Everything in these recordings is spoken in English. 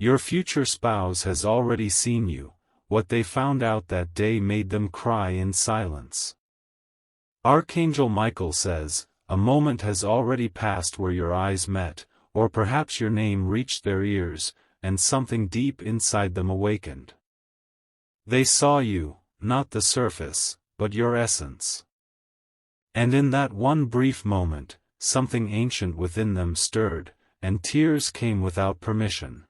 Your future spouse has already seen you. What they found out that day made them cry in silence. Archangel Michael says, a moment has already passed where your eyes met, or perhaps your name reached their ears, and something deep inside them awakened. They saw you, not the surface, but your essence. And in that one brief moment, something ancient within them stirred, and tears came without permission.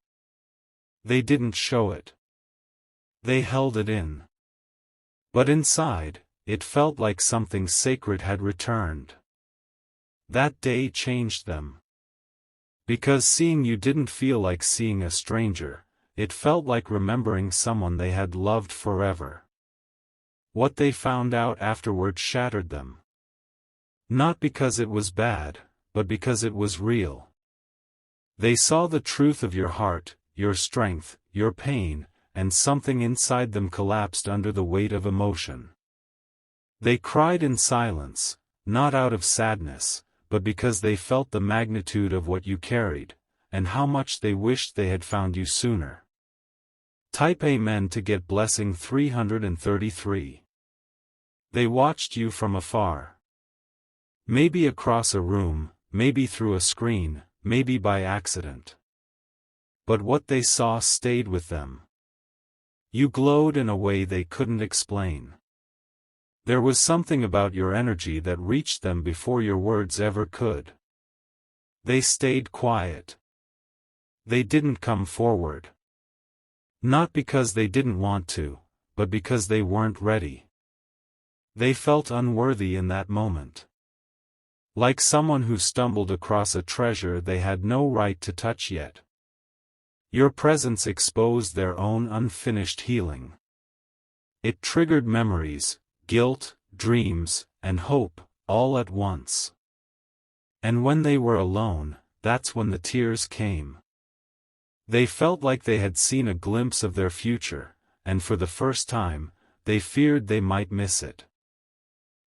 They didn't show it. They held it in. But inside, it felt like something sacred had returned. That day changed them. Because seeing you didn't feel like seeing a stranger, it felt like remembering someone they had loved forever. What they found out afterward shattered them. Not because it was bad, but because it was real. They saw the truth of your heart, your strength, your pain, and something inside them collapsed under the weight of emotion. They cried in silence, not out of sadness, but because they felt the magnitude of what you carried, and how much they wished they had found you sooner. Type Amen to get blessing 333. They watched you from afar. Maybe across a room, maybe through a screen, maybe by accident. But what they saw stayed with them. You glowed in a way they couldn't explain. There was something about your energy that reached them before your words ever could. They stayed quiet. They didn't come forward. Not because they didn't want to, but because they weren't ready. They felt unworthy in that moment. Like someone who stumbled across a treasure they had no right to touch yet. Your presence exposed their own unfinished healing. It triggered memories, guilt, dreams, and hope, all at once. And when they were alone, that's when the tears came. They felt like they had seen a glimpse of their future, and for the first time, they feared they might miss it.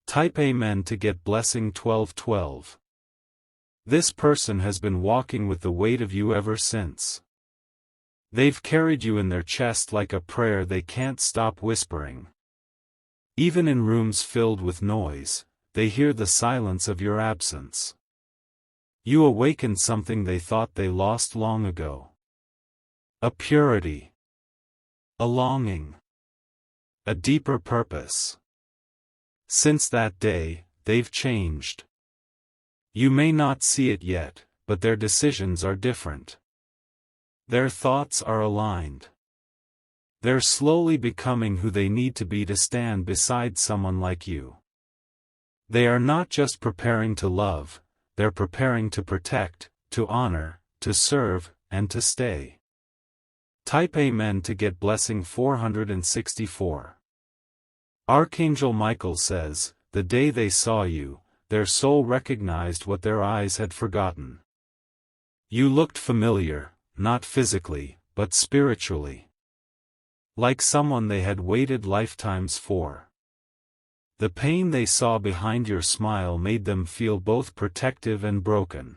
Type Amen to get blessing 1212. This person has been walking with the weight of you ever since. They've carried you in their chest like a prayer they can't stop whispering. Even in rooms filled with noise, they hear the silence of your absence. You awakened something they thought they lost long ago. A purity. A longing. A deeper purpose. Since that day, they've changed. You may not see it yet, but their decisions are different. Their thoughts are aligned. They're slowly becoming who they need to be to stand beside someone like you. They are not just preparing to love, they're preparing to protect, to honor, to serve, and to stay. Type Amen to get blessing 464. Archangel Michael says, the day they saw you, their soul recognized what their eyes had forgotten. You looked familiar, not physically, but spiritually. Like someone they had waited lifetimes for. The pain they saw behind your smile made them feel both protective and broken.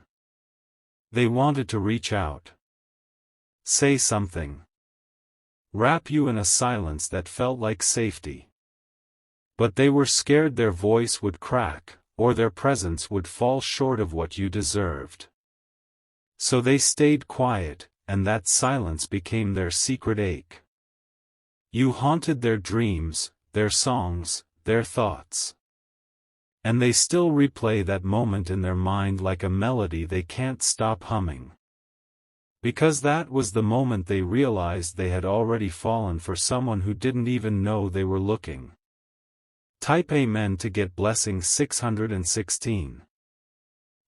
They wanted to reach out. Say something. Wrap you in a silence that felt like safety. But they were scared their voice would crack, or their presence would fall short of what you deserved. So they stayed quiet, and that silence became their secret ache. You haunted their dreams, their songs, their thoughts. And they still replay that moment in their mind like a melody they can't stop humming. Because that was the moment they realized they had already fallen for someone who didn't even know they were looking. Type Amen to get blessing 616.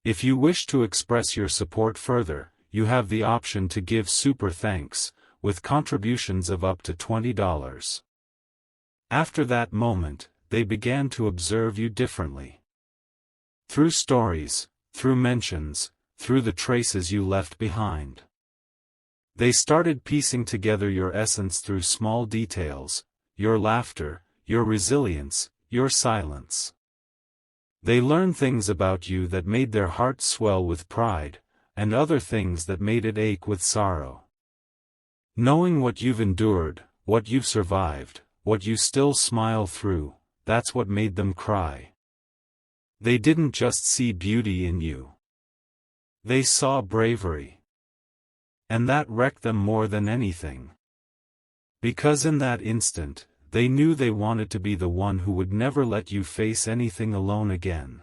If you wish to express your support further, you have the option to give super thanks, with contributions of up to $20. After that moment, they began to observe you differently. Through stories, through mentions, through the traces you left behind. They started piecing together your essence through small details, your laughter, your resilience, your silence. They learned things about you that made their hearts swell with pride, and other things that made it ache with sorrow. Knowing what you've endured, what you've survived, what you still smile through, that's what made them cry. They didn't just see beauty in you. They saw bravery. And that wrecked them more than anything. Because in that instant, they knew they wanted to be the one who would never let you face anything alone again.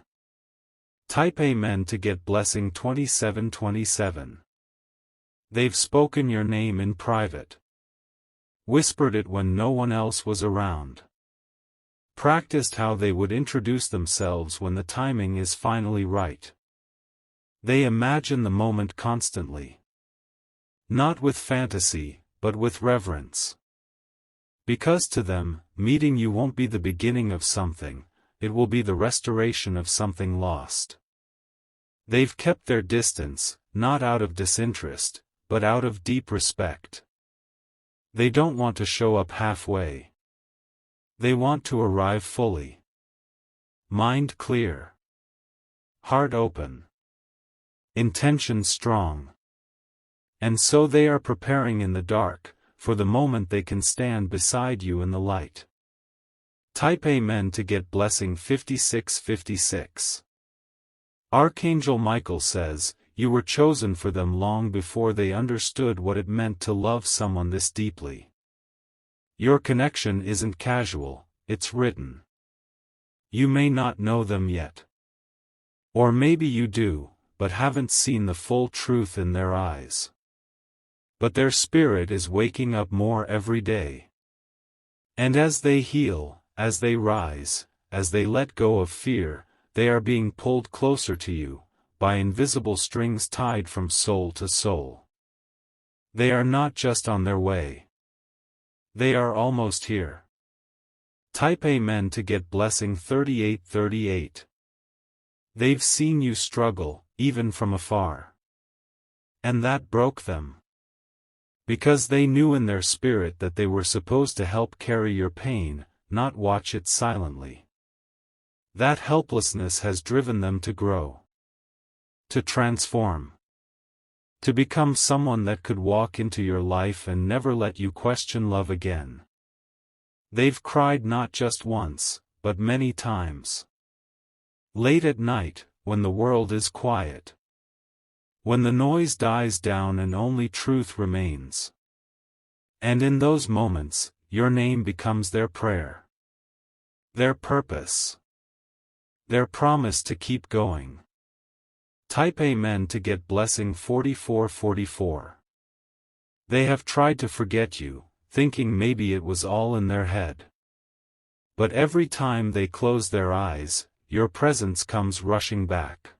Type Amen to get blessing 2727. They've spoken your name in private. Whispered it when no one else was around. Practiced how they would introduce themselves when the timing is finally right. They imagine the moment constantly. Not with fantasy, but with reverence. Because to them, meeting you won't be the beginning of something, it will be the restoration of something lost. They've kept their distance, not out of disinterest, but out of deep respect. They don't want to show up halfway. They want to arrive fully. Mind clear. Heart open. Intention strong. And so they are preparing in the dark, for the moment they can stand beside you in the light. Type Amen to get blessing 5656. Archangel Michael says, you were chosen for them long before they understood what it meant to love someone this deeply. Your connection isn't casual, it's written. You may not know them yet. Or maybe you do, but haven't seen the full truth in their eyes. But their spirit is waking up more every day. And as they heal, as they rise, as they let go of fear, they are being pulled closer to you, by invisible strings tied from soul to soul. They are not just on their way. They are almost here. Type Amen to get blessing 3838. They've seen you struggle, even from afar. And that broke them. Because they knew in their spirit that they were supposed to help carry your pain, not watch it silently. That helplessness has driven them to grow. To transform. To become someone that could walk into your life and never let you question love again. They've cried not just once, but many times. Late at night, when the world is quiet. When the noise dies down and only truth remains. And in those moments, your name becomes their prayer. Their purpose. Their promise to keep going. Type Amen to get blessing 4444. They have tried to forget you, thinking maybe it was all in their head. But every time they close their eyes, your presence comes rushing back.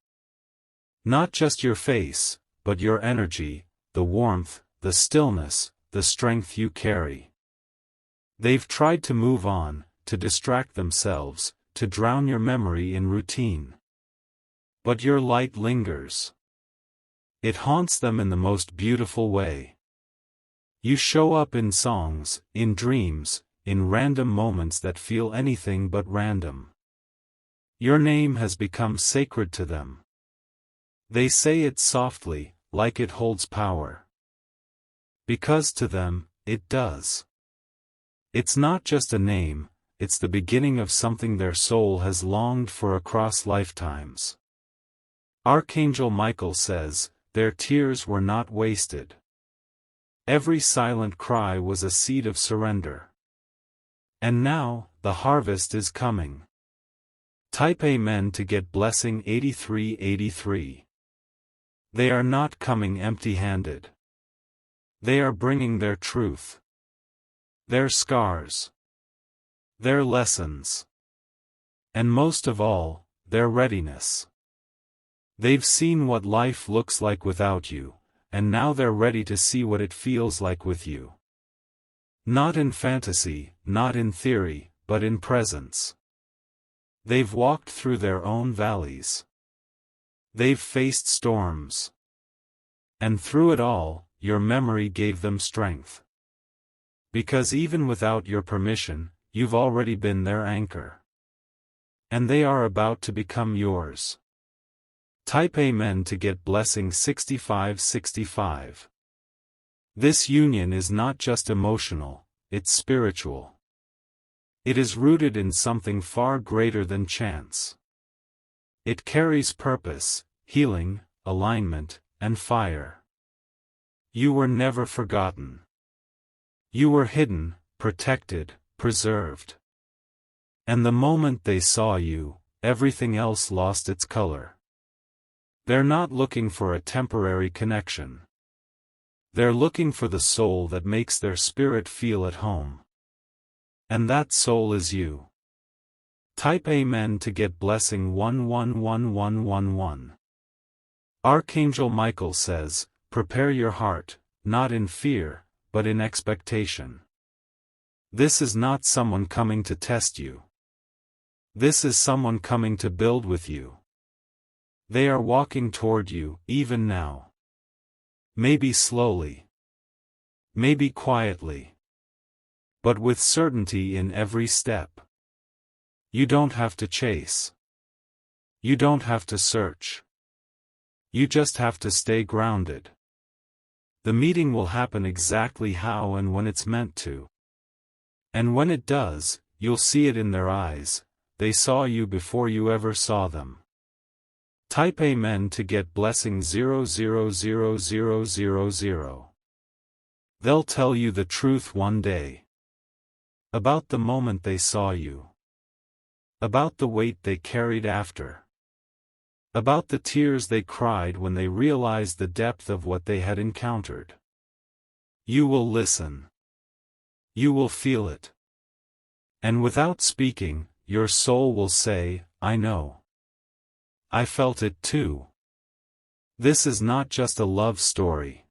Not just your face, but your energy, the warmth, the stillness, the strength you carry. They've tried to move on, to distract themselves, to drown your memory in routine. But your light lingers. It haunts them in the most beautiful way. You show up in songs, in dreams, in random moments that feel anything but random. Your name has become sacred to them. They say it softly, like it holds power. Because to them, it does. It's not just a name, it's the beginning of something their soul has longed for across lifetimes. Archangel Michael says, their tears were not wasted. Every silent cry was a seed of surrender. And now, the harvest is coming. Type Amen to get blessing 8383. They are not coming empty-handed. They are bringing their truth. Their scars. Their lessons. And most of all, their readiness. They've seen what life looks like without you, and now they're ready to see what it feels like with you. Not in fantasy, not in theory, but in presence. They've walked through their own valleys. They've faced storms. And through it all, your memory gave them strength. Because even without your permission, you've already been their anchor. And they are about to become yours. Type Amen to get blessing 6565. This union is not just emotional, it's spiritual. It is rooted in something far greater than chance. It carries purpose, healing, alignment, and fire. You were never forgotten. You were hidden, protected, preserved. And the moment they saw you, everything else lost its color. They're not looking for a temporary connection. They're looking for the soul that makes their spirit feel at home. And that soul is you. Type Amen to get blessing 111111. Archangel Michael says, prepare your heart, not in fear, but in expectation. This is not someone coming to test you. This is someone coming to build with you. They are walking toward you, even now. Maybe slowly. Maybe quietly. But with certainty in every step. You don't have to chase. You don't have to search. You just have to stay grounded. The meeting will happen exactly how and when it's meant to. And when it does, you'll see it in their eyes. They saw you before you ever saw them. Type Amen to get blessing 000000. They'll tell you the truth one day. About the moment they saw you. About the weight they carried after. About the tears they cried when they realized the depth of what they had encountered. You will listen. You will feel it. And without speaking, your soul will say, I know. I felt it too. This is not just a love story.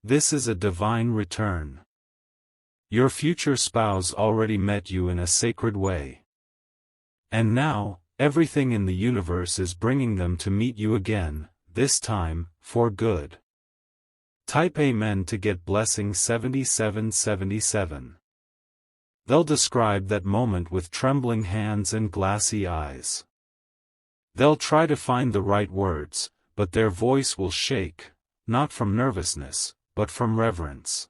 This is a divine return. Your future spouse already met you in a sacred way. And now, everything in the universe is bringing them to meet you again, this time, for good. Type Amen to get blessing 7777. They'll describe that moment with trembling hands and glassy eyes. They'll try to find the right words, but their voice will shake, not from nervousness, but from reverence.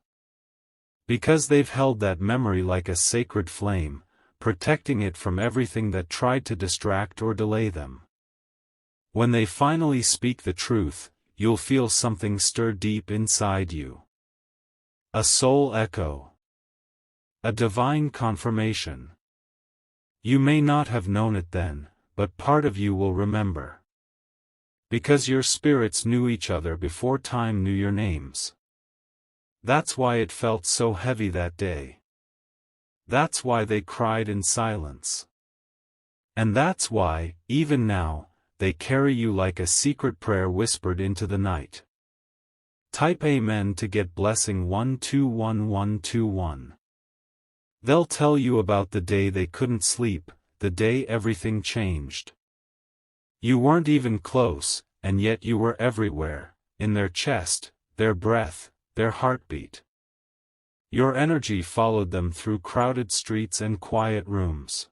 Because they've held that memory like a sacred flame, protecting it from everything that tried to distract or delay them. When they finally speak the truth, you'll feel something stir deep inside you. A soul echo. A divine confirmation. You may not have known it then, but part of you will remember. Because your spirits knew each other before time knew your names. That's why it felt so heavy that day. That's why they cried in silence. And that's why, even now, they carry you like a secret prayer whispered into the night. Type Amen to get blessing 121121. They'll tell you about the day they couldn't sleep, the day everything changed. You weren't even close, and yet you were everywhere, in their chest, their breath, their heartbeat. Your energy followed them through crowded streets and quiet rooms.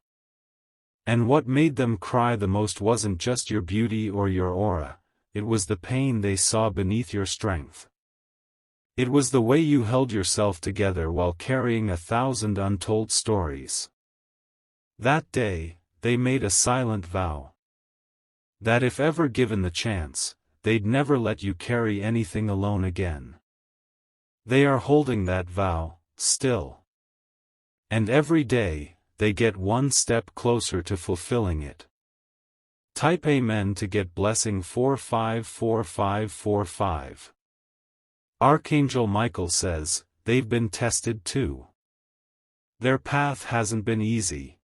And what made them cry the most wasn't just your beauty or your aura, it was the pain they saw beneath your strength. It was the way you held yourself together while carrying 1,000 untold stories. That day, they made a silent vow. That if ever given the chance, they'd never let you carry anything alone again. They are holding that vow, still. And every day, they get one step closer to fulfilling it. Type Amen to get blessing 454545. Archangel Michael says, they've been tested too. Their path hasn't been easy.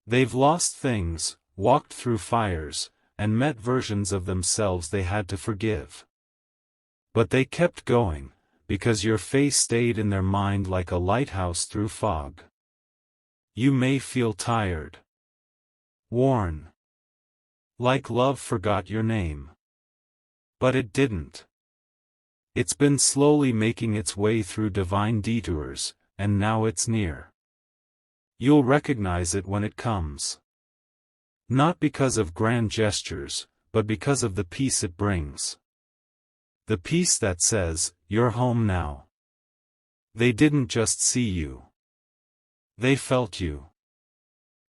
They've lost things, walked through fires, and met versions of themselves they had to forgive. But they kept going, because your face stayed in their mind like a lighthouse through fog. You may feel tired. Worn. Like love forgot your name. But it didn't. It's been slowly making its way through divine detours, and now it's near. You'll recognize it when it comes. Not because of grand gestures, but because of the peace it brings. The peace that says, "You're home now." They didn't just see you. They felt you.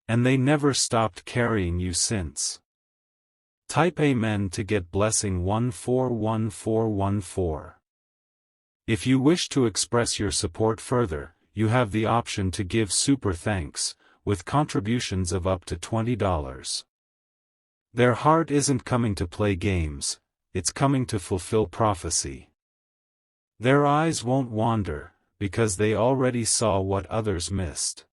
And they never stopped carrying you since. Type Amen to get blessing 141414. If you wish to express your support further, you have the option to give super thanks, with contributions of up to $20. Their heart isn't coming to play games, it's coming to fulfill prophecy. Their eyes won't wander, because they already saw what others missed.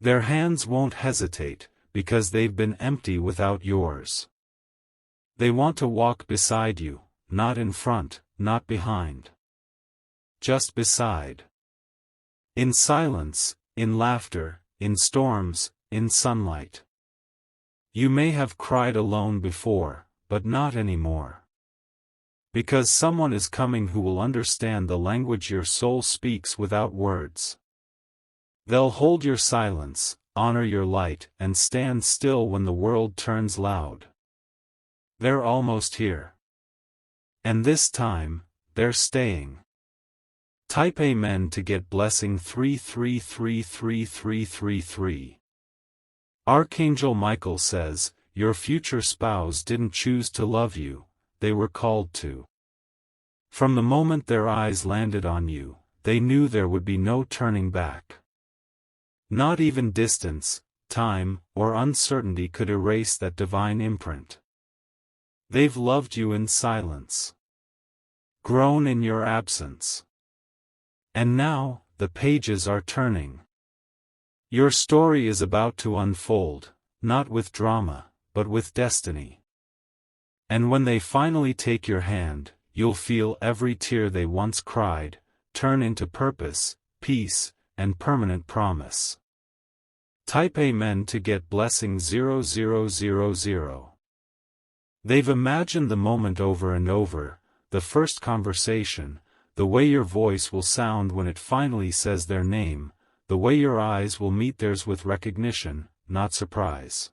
Their hands won't hesitate, because they've been empty without yours. They want to walk beside you, not in front, not behind. Just beside. In silence, in laughter, in storms, in sunlight. You may have cried alone before, but not anymore. Because someone is coming who will understand the language your soul speaks without words. They'll hold your silence, honor your light, and stand still when the world turns loud. They're almost here. And this time, they're staying. Type Amen to get blessing 33333333. Archangel Michael says, your future spouse didn't choose to love you, they were called to. From the moment their eyes landed on you, they knew there would be no turning back. Not even distance, time, or uncertainty could erase that divine imprint. They've loved you in silence. Grown in your absence. And now, the pages are turning. Your story is about to unfold, not with drama, but with destiny. And when they finally take your hand, you'll feel every tear they once cried, turn into purpose, peace, and permanent promise. Type Amen to get blessing 0000. They've imagined the moment over and over, the first conversation, the way your voice will sound when it finally says their name, the way your eyes will meet theirs with recognition, not surprise.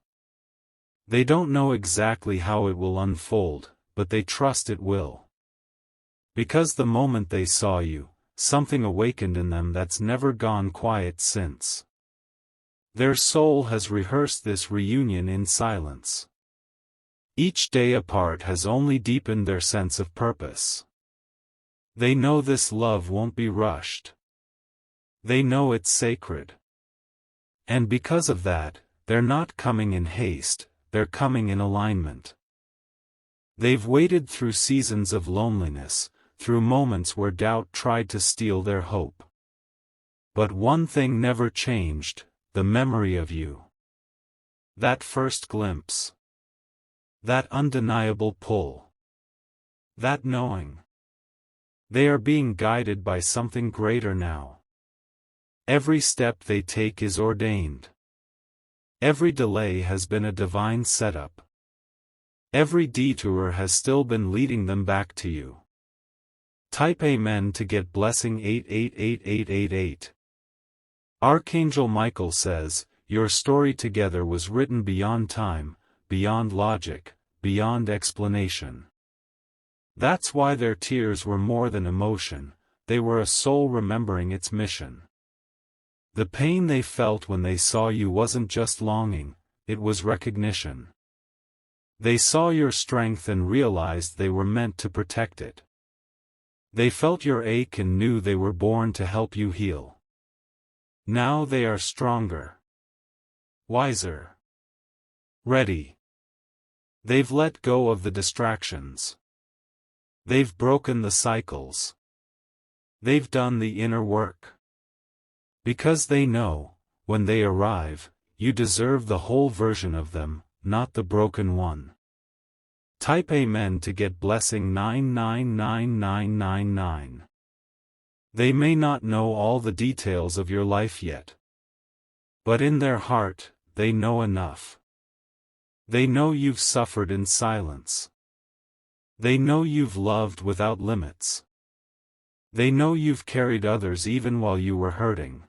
They don't know exactly how it will unfold, but they trust it will. Because the moment they saw you, something awakened in them that's never gone quiet since. Their soul has rehearsed this reunion in silence. Each day apart has only deepened their sense of purpose. They know this love won't be rushed. They know it's sacred. And because of that, they're not coming in haste, they're coming in alignment. They've waited through seasons of loneliness, through moments where doubt tried to steal their hope. But one thing never changed, the memory of you. That first glimpse. That undeniable pull. That knowing. They are being guided by something greater now. Every step they take is ordained. Every delay has been a divine setup. Every detour has still been leading them back to you. Type Amen to get blessing 888888. Archangel Michael says, your story together was written beyond time, beyond logic, beyond explanation. That's why their tears were more than emotion, they were a soul remembering its mission. The pain they felt when they saw you wasn't just longing, it was recognition. They saw your strength and realized they were meant to protect it. They felt your ache and knew they were born to help you heal. Now they are stronger. Wiser. Ready. They've let go of the distractions. They've broken the cycles. They've done the inner work. Because they know, when they arrive, you deserve the whole version of them, not the broken one. Type Amen to get blessing 999999. They may not know all the details of your life yet. But in their heart, they know enough. They know you've suffered in silence. They know you've loved without limits. They know you've carried others even while you were hurting.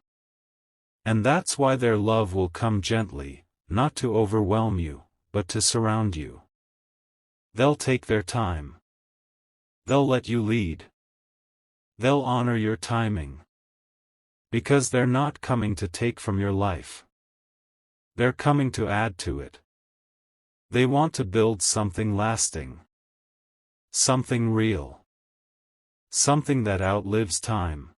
And that's why their love will come gently, not to overwhelm you, but to surround you. They'll take their time. They'll let you lead. They'll honor your timing. Because they're not coming to take from your life. They're coming to add to it. They want to build something lasting. Something real. Something that outlives time.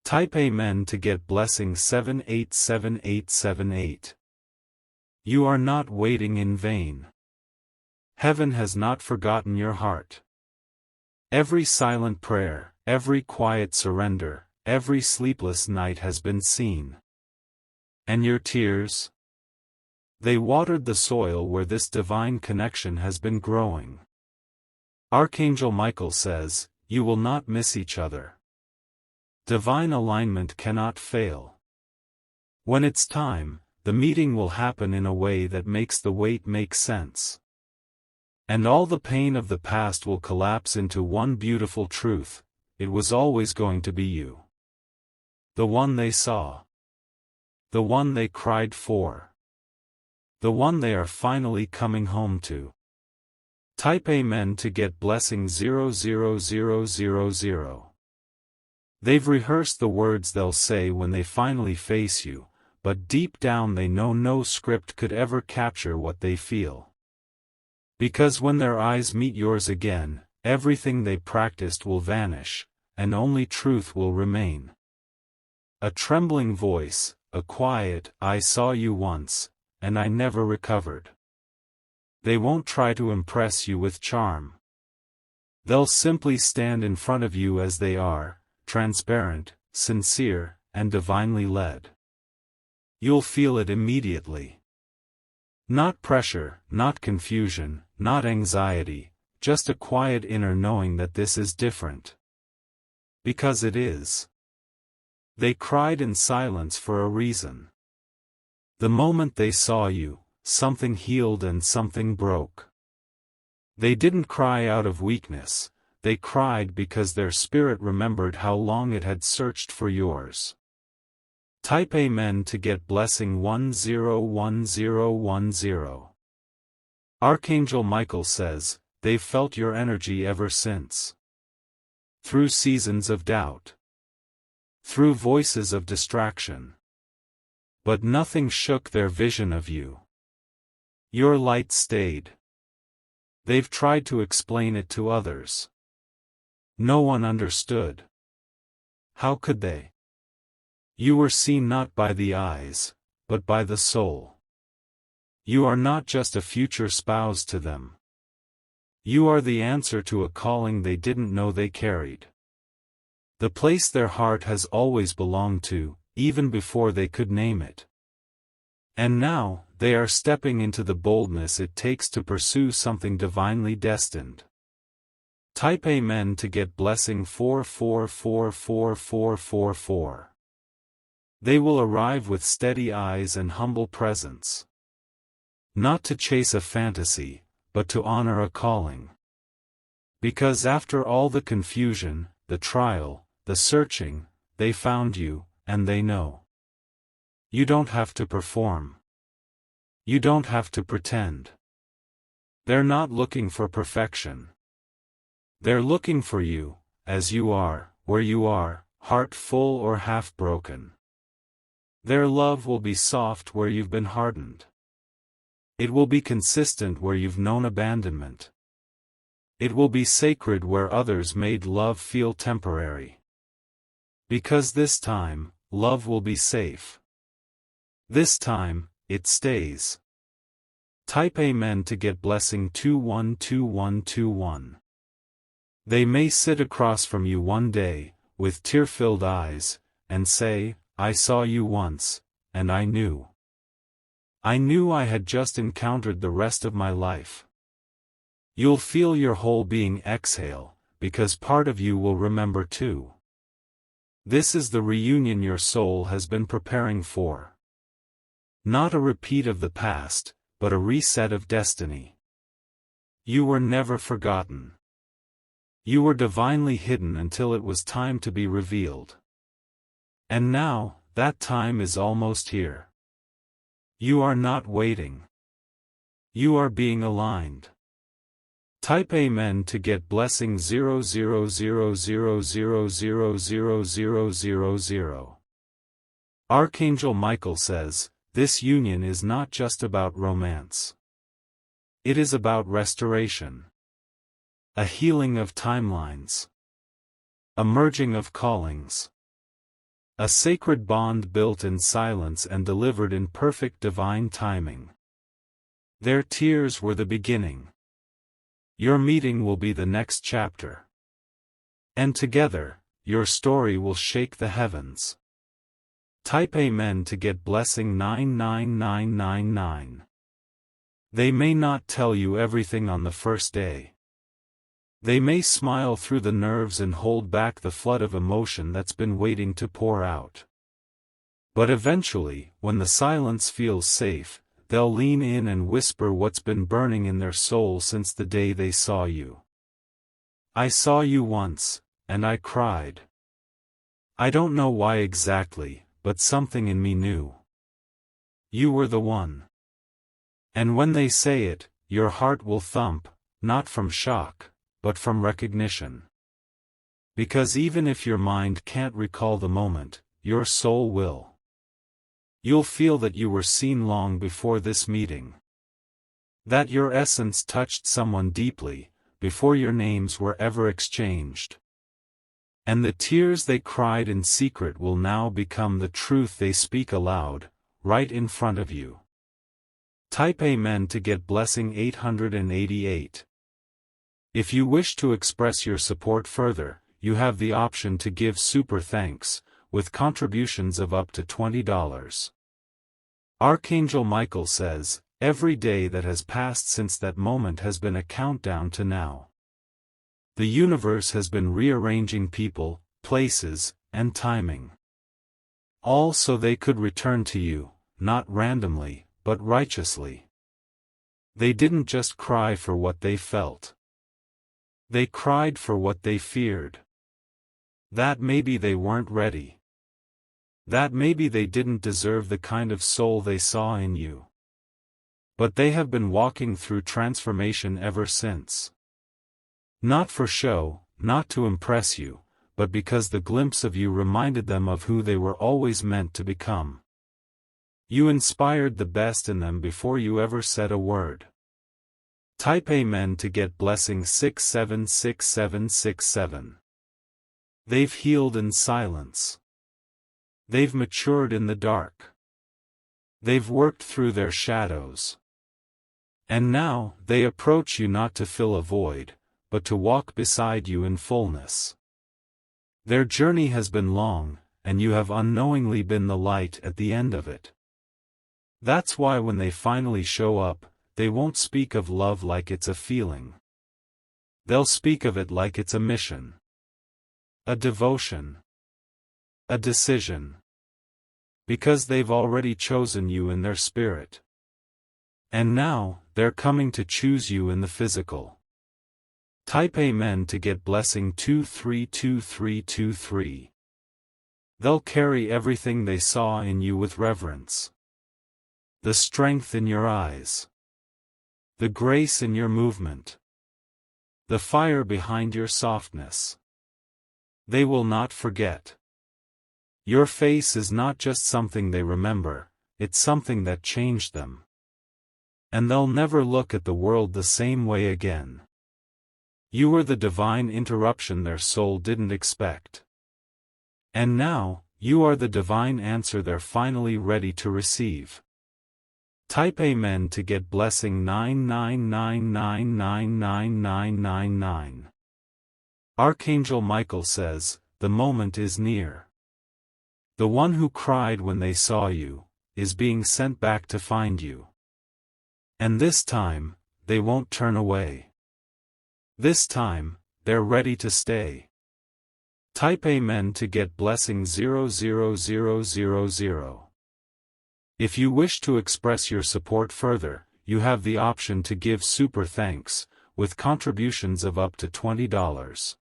Type Amen to get blessing 787878. You are not waiting in vain. Heaven has not forgotten your heart. Every silent prayer, every quiet surrender, every sleepless night has been seen. And your tears? They watered the soil where this divine connection has been growing. Archangel Michael says, you will not miss each other. Divine alignment cannot fail. When it's time, the meeting will happen in a way that makes the wait make sense. And all the pain of the past will collapse into one beautiful truth: it was always going to be you. The one they saw. The one they cried for. The one they are finally coming home to. Type Amen to get blessing 00000. They've rehearsed the words they'll say when they finally face you, but deep down they know no script could ever capture what they feel. Because when their eyes meet yours again, everything they practiced will vanish, and only truth will remain. A trembling voice, a quiet, I saw you once, and I never recovered. They won't try to impress you with charm. They'll simply stand in front of you as they are, transparent, sincere, and divinely led. You'll feel it immediately. Not pressure, not confusion, not anxiety, just a quiet inner knowing that this is different. Because it is. They cried in silence for a reason. The moment they saw you, something healed and something broke. They didn't cry out of weakness, they cried because their spirit remembered how long it had searched for yours. Type Amen to get blessing 101010. Archangel Michael says, they've felt your energy ever since. Through seasons of doubt. Through voices of distraction. But nothing shook their vision of you. Your light stayed. They've tried to explain it to others. No one understood. How could they? You were seen not by the eyes, but by the soul. You are not just a future spouse to them. You are the answer to a calling they didn't know they carried. The place their heart has always belonged to, even before they could name it. And now, they are stepping into the boldness it takes to pursue something divinely destined. Type Amen to get blessing 44444444. They will arrive with steady eyes and humble presence. Not to chase a fantasy, but to honor a calling. Because after all the confusion, the trial, the searching, they found you, and they know. You don't have to perform. You don't have to pretend. They're not looking for perfection. They're looking for you, as you are, where you are, heart full or half broken. Their love will be soft where you've been hardened. It will be consistent where you've known abandonment. It will be sacred where others made love feel temporary. Because this time, love will be safe. This time, it stays. Type Amen to get blessing 212121. They may sit across from you one day, with tear-filled eyes, and say, I saw you once, and I knew. I knew I had just encountered the rest of my life. You'll feel your whole being exhale, because part of you will remember too. This is the reunion your soul has been preparing for. Not a repeat of the past, but a reset of destiny. You were never forgotten. You were divinely hidden until it was time to be revealed. And now, that time is almost here. You are not waiting. You are being aligned. Type Amen to get blessing 00000000000. Archangel Michael says, this union is not just about romance. It is about restoration. A healing of timelines. A merging of callings. A sacred bond built in silence and delivered in perfect divine timing. Their tears were the beginning. Your meeting will be the next chapter. And together, your story will shake the heavens. Type Amen to get blessing 99999. They may not tell you everything on the first day. They may smile through the nerves and hold back the flood of emotion that's been waiting to pour out. But eventually, when the silence feels safe, they'll lean in and whisper what's been burning in their soul since the day they saw you. I saw you once, and I cried. I don't know why exactly, but something in me knew. You were the one. And when they say it, your heart will thump, not from shock, but from recognition. Because even if your mind can't recall the moment, your soul will. You'll feel that you were seen long before this meeting. That your essence touched someone deeply, before your names were ever exchanged. And the tears they cried in secret will now become the truth they speak aloud, right in front of you. Type Amen to get blessing 888. If you wish to express your support further, you have the option to give super thanks, with contributions of up to $20. Archangel Michael says, every day that has passed since that moment has been a countdown to now. The universe has been rearranging people, places, and timing. All so they could return to you, not randomly, but righteously. They didn't just cry for what they felt. They cried for what they feared. That maybe they weren't ready. That maybe they didn't deserve the kind of soul they saw in you. But they have been walking through transformation ever since. Not for show, not to impress you, but because the glimpse of you reminded them of who they were always meant to become. You inspired the best in them before you ever said a word. Type Amen to get blessing 676767. They've healed in silence. They've matured in the dark. They've worked through their shadows. And now, they approach you not to fill a void, but to walk beside you in fullness. Their journey has been long, and you have unknowingly been the light at the end of it. That's why when they finally show up, they won't speak of love like it's a feeling. They'll speak of it like it's a mission. A devotion. A decision. Because they've already chosen you in their spirit. And now, they're coming to choose you in the physical. Type Amen to get blessing 232323. They'll carry everything they saw in you with reverence. The strength in your eyes. The grace in your movement. The fire behind your softness. They will not forget. Your face is not just something they remember, it's something that changed them. And they'll never look at the world the same way again. You were the divine interruption their soul didn't expect. And now, you are the divine answer they're finally ready to receive. Type Amen to get blessing 999999999. Archangel Michael says, the moment is near. The one who cried when they saw you, is being sent back to find you. And this time, they won't turn away. This time, they're ready to stay. Type Amen to get blessing 00000. If you wish to express your support further, you have the option to give super thanks, with contributions of up to $20.